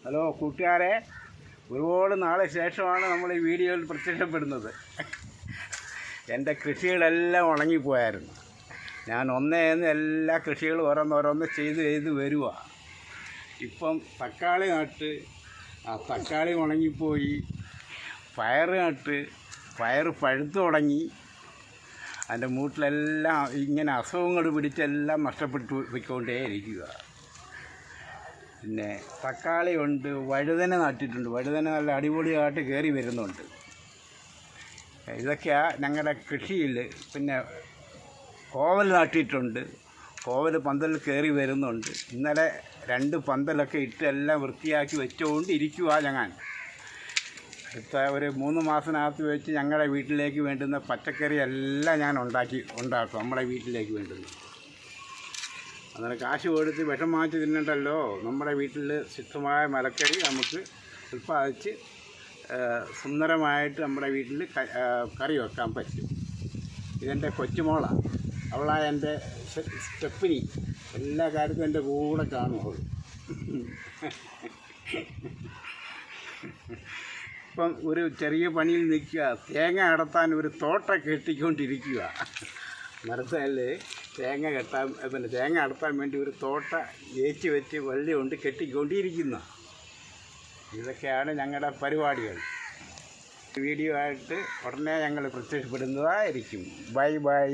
Hello കൂട്ടുകാരെ, ഒരുപാട് നാളെ ശേഷമാണ് നമ്മൾ ഈ വീഡിയോയിൽ പ്രത്യക്ഷപ്പെടുന്നത്. എൻ്റെ കൃഷികളെല്ലാം ഉണങ്ങിപ്പോയായിരുന്നു. ഞാൻ ഒന്നേന്ന് എല്ലാ കൃഷികളും ഓരോന്നോരോന്ന് ചെയ്ത് വരുക. ഇപ്പം തക്കാളി നട്ട് ആ തക്കാളി ഉണങ്ങിപ്പോയി. പയർ നട്ട് പയർ പഴുത്തു തുടങ്ങി. അതിൻ്റെ മൂട്ടിലെല്ലാം ഇങ്ങനെ അസുഖങ്ങൾ പിടിച്ചെല്ലാം നഷ്ടപ്പെട്ടു പോയിക്കൊണ്ടേ ഇരിക്കുക. പിന്നെ തക്കാളി ഉണ്ട്, വഴുതന നട്ടിട്ടുണ്ട്. വഴുതന നല്ല അടിപൊളിയായിട്ട് കയറി വരുന്നുണ്ട്. ഇതൊക്കെയാണ് ഞങ്ങളുടെ കൃഷിയിൽ. പിന്നെ കോവൽ നട്ടിട്ടുണ്ട്. കോവൽ പന്തലിൽ കയറി വരുന്നുണ്ട്. ഇന്നലെ 2 പന്തലൊക്കെ ഇട്ട് എല്ലാം വൃത്തിയാക്കി വെച്ചുകൊണ്ടിരിക്കുക. ഞങ്ങൾ അടുത്ത ഒരു 3 മാസത്തിനകത്ത് വെച്ച് ഞങ്ങളുടെ വീട്ടിലേക്ക് വേണ്ടുന്ന പച്ചക്കറി എല്ലാം ഞാൻ ഉണ്ടാക്കും. നമ്മുടെ വീട്ടിലേക്ക് വേണ്ടുന്നത്. അന്നേരം കാശ് കൊടുത്ത് വിഷം വാങ്ങിച്ച് തിന്നണ്ടല്ലോ. നമ്മുടെ വീട്ടിൽ ശുദ്ധമായ മലക്കറി നമുക്ക് ഉൽപ്പാദിച്ച് സുന്ദരമായിട്ട് നമ്മുടെ വീട്ടിൽ കറി വെക്കാൻ പറ്റും. ഇതെൻ്റെ കൊച്ചുമോളാണ്. അവളാണ് എൻ്റെ സ്റ്റെപ്പിനി. എല്ലാ കാര്യത്തിലും എൻ്റെ കൂടെ കാണും അവൾ. ഇപ്പം ഒരു ചെറിയ പണിയിൽ നിൽക്കുക. തേങ്ങ അടത്താൻ ഒരു തോട്ട കെട്ടിക്കൊണ്ടിരിക്കുക. മരത്തിൽ തേങ്ങ അടത്താൻ വേണ്ടി ഒരു തോട്ട വെച്ച് വള്ളി കൊണ്ട് കെട്ടിക്കൊണ്ടിരിക്കുന്ന. ഇതൊക്കെയാണ് ഞങ്ങളുടെ പരിപാടികൾ. വീഡിയോ ആയിട്ട് ഉടനെ ഞങ്ങൾ പ്രത്യക്ഷപ്പെടുന്നതായിരിക്കും. Bye bye.